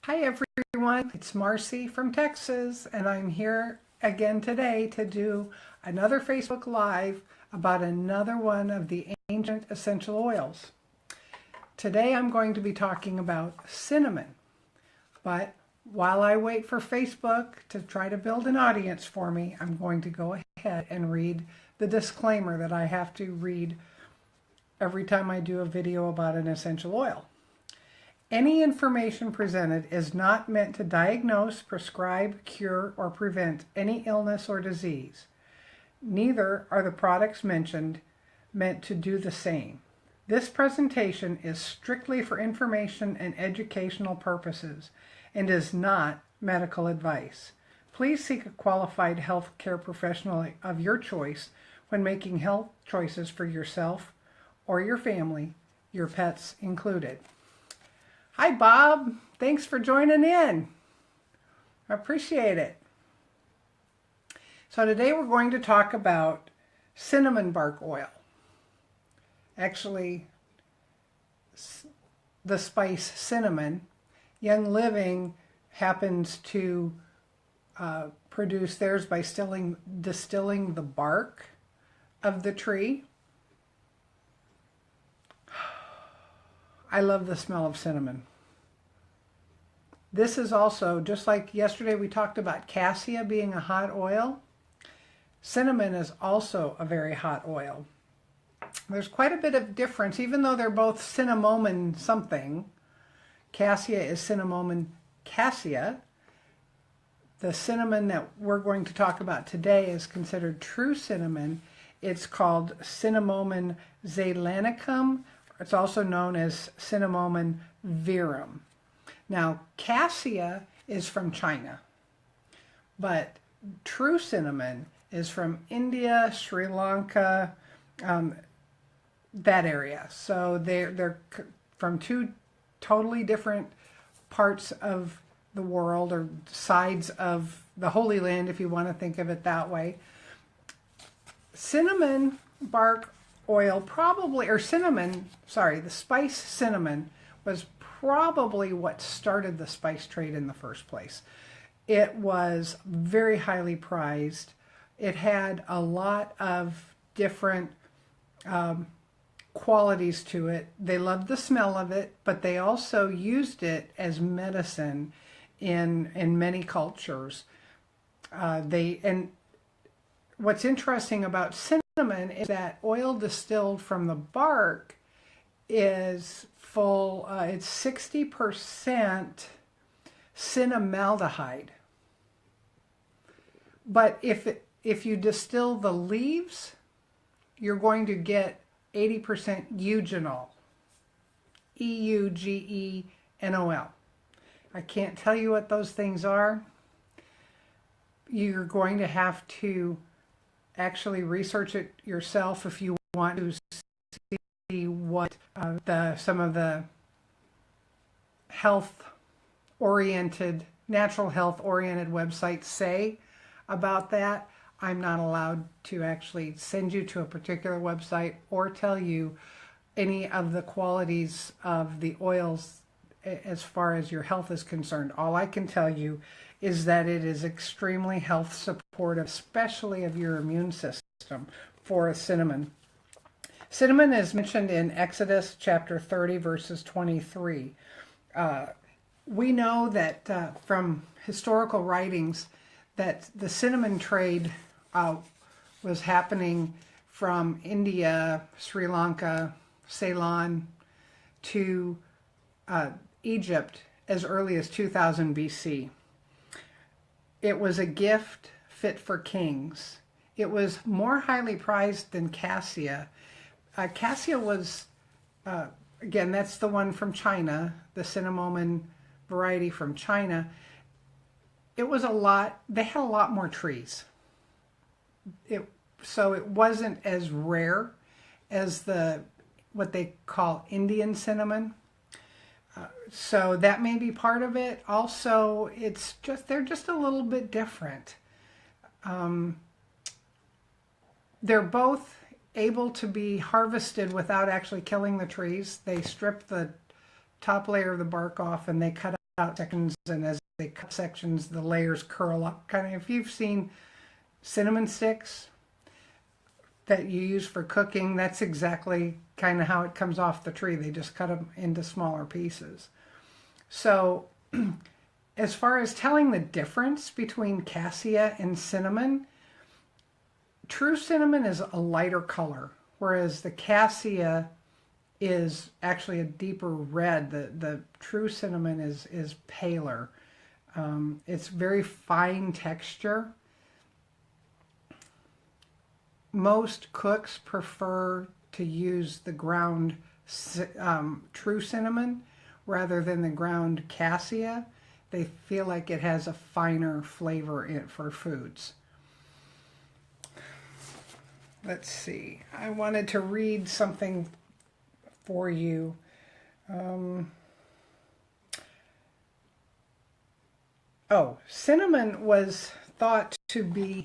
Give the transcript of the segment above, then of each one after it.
Hi everyone, it's Marcy from Texas, and I'm here again today to do another Facebook Live about another one of the ancient essential oils. Today I'm going to be talking about cinnamon, but while I wait for Facebook to try to build an audience for me, I'm going to go ahead and read the disclaimer that I have to read every time I do a video about an essential oil. Any information presented is not meant to diagnose, prescribe, cure, or prevent any illness or disease. Neither are the products mentioned meant to do the same. This presentation is strictly for information and educational purposes and is not medical advice. Please seek a qualified healthcare professional of your choice when making health choices for yourself or your family, your pets included. Hi, Bob. Thanks for joining in. I appreciate it. So today we're going to talk about cinnamon bark oil. Actually, the spice cinnamon. Young Living happens to produce theirs by distilling the bark of the tree. I love the smell of cinnamon. This is also, just like yesterday we talked about cassia being a hot oil, cinnamon is also a very hot oil. There's quite a bit of difference, even though they're both cinnamomum something. Cassia is cinnamomum cassia. The cinnamon that we're going to talk about today is considered true cinnamon. It's called Cinnamomum zeylanicum. It's also known as Cinnamomum verum. Now, cassia is from China, but true cinnamon is from India, Sri Lanka, that area. So they're from two totally different parts of the world, or sides of the Holy Land, if you want to think of it that way. Cinnamon bark oil the spice cinnamon was probably what started the spice trade in the first place. It was very highly prized. It had a lot of different qualities to it. They loved the smell of it, but they also used it as medicine in many cultures. And what's interesting about cinnamon is that oil distilled from the bark is full, it's 60% cinnamaldehyde. But if you distill the leaves, you're going to get 80% eugenol, eugenol. I can't tell you what those things are. You're going to have to actually research it yourself if you want to see what some of the natural health oriented websites say about that. I'm not allowed to actually send you to a particular website or tell you any of the qualities of the oils as far as your health is concerned. All I can tell you is that it is extremely health supportive, especially of your immune system, for cinnamon. Cinnamon is mentioned in Exodus chapter 30, verses 23. We know that from historical writings that the cinnamon trade was happening from India, Sri Lanka, Ceylon to Egypt as early as 2000 BC. It was a gift fit for kings. It was more highly prized than cassia. Cassia was, again, that's the one from China, the cinnamomum variety from China. It was they had a lot more trees. So it wasn't as rare as what they call Indian cinnamon. So that may be part of it. Also, they're just a little bit different. They're both able to be harvested without actually killing the trees. They strip the top layer of the bark off and they cut out sections, and as they cut sections, the layers curl up. Kind of, if you've seen cinnamon sticks that you use for cooking, that's exactly kind of how it comes off the tree. They just cut them into smaller pieces. So as far as telling the difference between cassia and cinnamon, true cinnamon is a lighter color, whereas the cassia is actually a deeper red. The true cinnamon is paler. It's very fine texture. Most cooks prefer to use the ground true cinnamon rather than the ground cassia. They feel like it has a finer flavor in it for foods. Let's see. I wanted to read something for you. Cinnamon was thought to be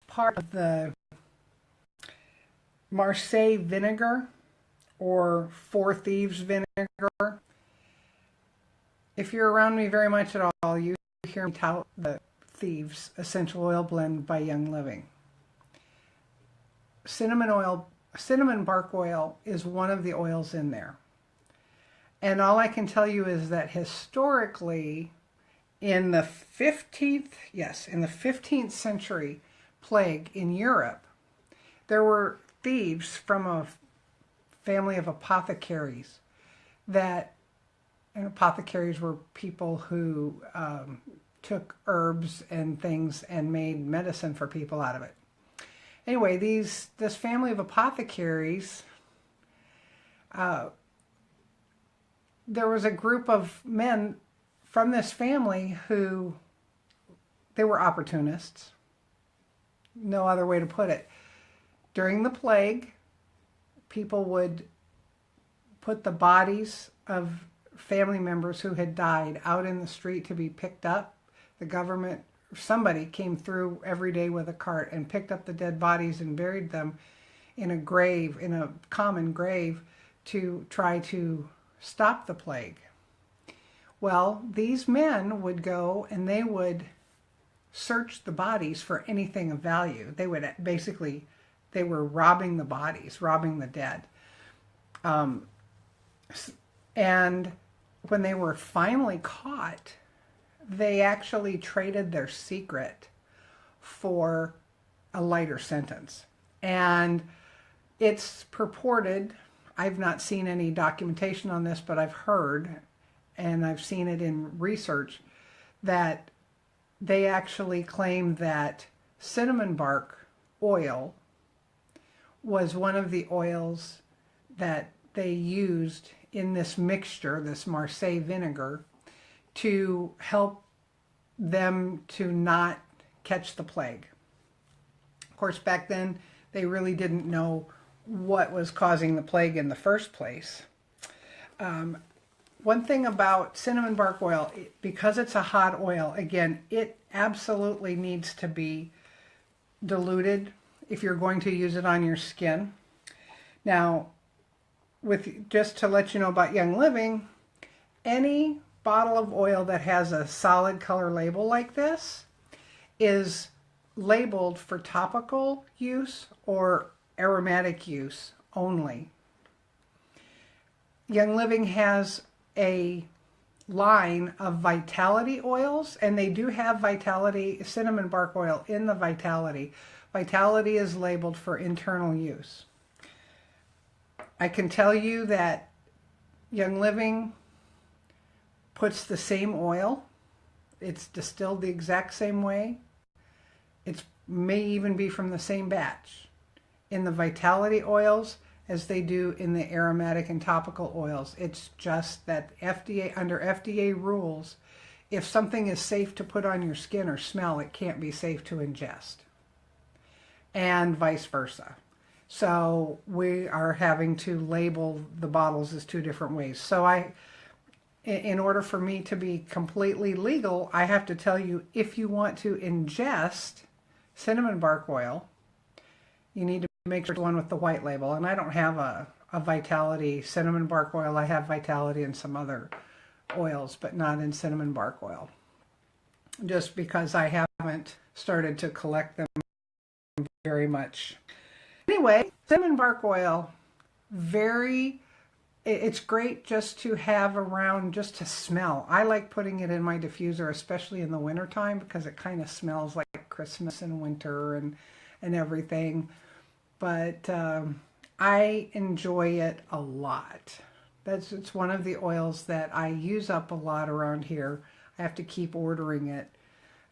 part of the Marseille vinegar or Four Thieves vinegar. If you're around me very much at all, you hear me tout the Thieves essential oil blend by Young Living. Cinnamon bark oil is one of the oils in there. And all I can tell you is that historically, in the 15th century plague in Europe, there were thieves from a family of apothecaries and apothecaries were people who took herbs and things and made medicine for people out of it. Anyway, this family of apothecaries, there was a group of men from this family who, they were opportunists. No other way to put it. During the plague, people would put the bodies of family members who had died out in the street to be picked up. The government, somebody came through every day with a cart and picked up the dead bodies and buried them in a grave, in a common grave, to try to stop the plague. Well, these men would go and they would search the bodies for anything of value. They would basically, they were robbing the bodies, robbing the dead. And when they were finally caught, they actually traded their secret for a lighter sentence. And it's purported, I've not seen any documentation on this, but I've heard, and I've seen it in research, that they actually claim that cinnamon bark oil was one of the oils that they used in this mixture, this Marseille vinegar, to help them to not catch the plague. Of course, back then, they really didn't know what was causing the plague in the first place. One thing about cinnamon bark oil, because it's a hot oil, again, it absolutely needs to be diluted if you're going to use it on your skin. Now, just to let you know about Young Living, any bottle of oil that has a solid color label like this is labeled for topical use or aromatic use only. Young Living has a line of Vitality oils, and they do have Vitality cinnamon bark oil in the Vitality. Vitality is labeled for internal use. I can tell you that Young Living puts the same oil. It's distilled the exact same way. It may even be from the same batch in the Vitality oils as they do in the aromatic and topical oils. It's just that under FDA rules, if something is safe to put on your skin or smell, it can't be safe to ingest, and vice versa. So we are having to label the bottles as two different ways. So in order for me to be completely legal, I have to tell you, if you want to ingest cinnamon bark oil, you need to make sure it's the one with the white label. And I don't have a Vitality cinnamon bark oil. I have Vitality and some other oils, but not in cinnamon bark oil, just because I haven't started to collect them very much. Anyway, cinnamon bark oil, it's great just to have around, just to smell. I like putting it in my diffuser, especially in the wintertime, because it kind of smells like Christmas and winter and everything. But I enjoy it a lot. It's one of the oils that I use up a lot around here. I have to keep ordering it.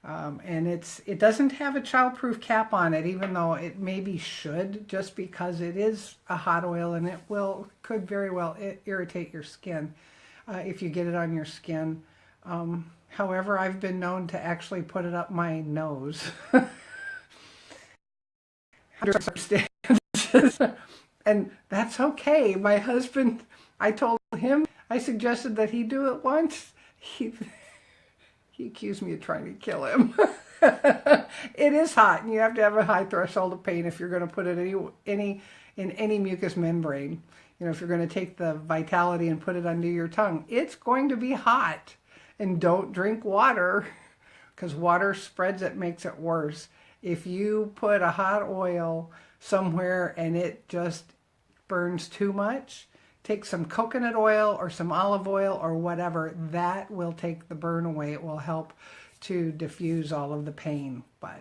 And it doesn't have a childproof cap on it, even though it maybe should, just because it is a hot oil and it could very well irritate your skin if you get it on your skin. However, I've been known to actually put it up my nose. Under circumstances. And that's okay. My husband, I told him, I suggested that he do it once. He accused me of trying to kill him. It is hot, and you have to have a high threshold of pain if you're going to put it in any mucous membrane. You know, if you're going to take the Vitality and put it under your tongue, it's going to be hot. And don't drink water, because water spreads it, makes it worse. If you put a hot oil somewhere and it just burns too much, take some coconut oil or some olive oil or whatever. That will take the burn away. It will help to diffuse all of the pain. But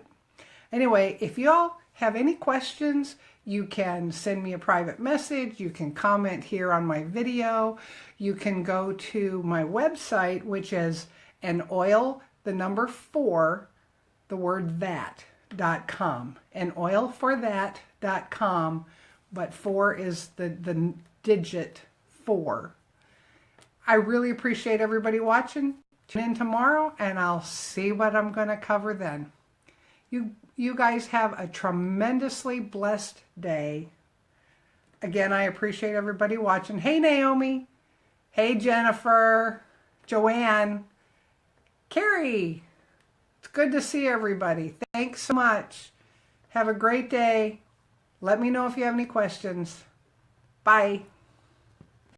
anyway, if y'all have any questions, you can send me a private message. You can comment here on my video. You can go to my website, which is anoil4, the word that.com. Anoilforthat.com, but 4 is the digit 4. I really appreciate everybody watching. Tune in tomorrow and I'll see what I'm going to cover then. You guys have a tremendously blessed day. Again, I appreciate everybody watching. Hey, Naomi. Hey, Jennifer. Joanne. Carrie. It's good to see everybody. Thanks so much. Have a great day. Let me know if you have any questions. Bye.